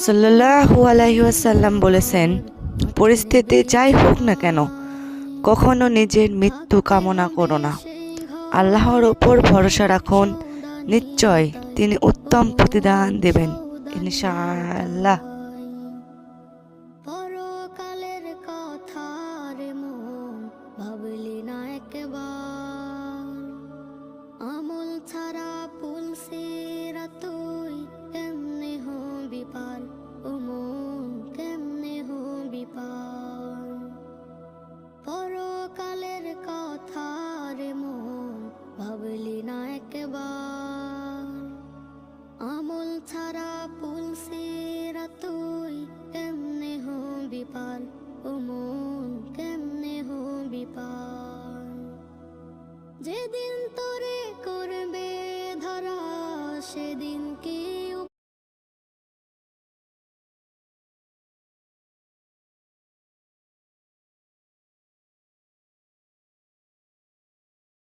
সাল্লাল্লাহু আলাইহি ওয়াসাল্লাম বলেছেন, পরিস্থিতি যাই হোক না কেন কখনো নিজের মৃত্যু কামনা করো না। আল্লাহর ওপর ভরসা রাখুন, নিশ্চয় তিনি উত্তম প্রতিদান দেবেন ইনশাআল্লাহ। পরকালের কথা রে মন ভাবলি না একবার, আমল ছাড়া পুলসিরা তুই কেমনে হবি পার, ও মন কেমনে হবি পার। পরকালের কথা রে মন ভাবলি না একবার, আমল ছাড়া পুলসিরা তুই কেমনে হবি পার, ও মন কেমনে হবি পার। যেদিন তোরে করবে ধরা সেদিন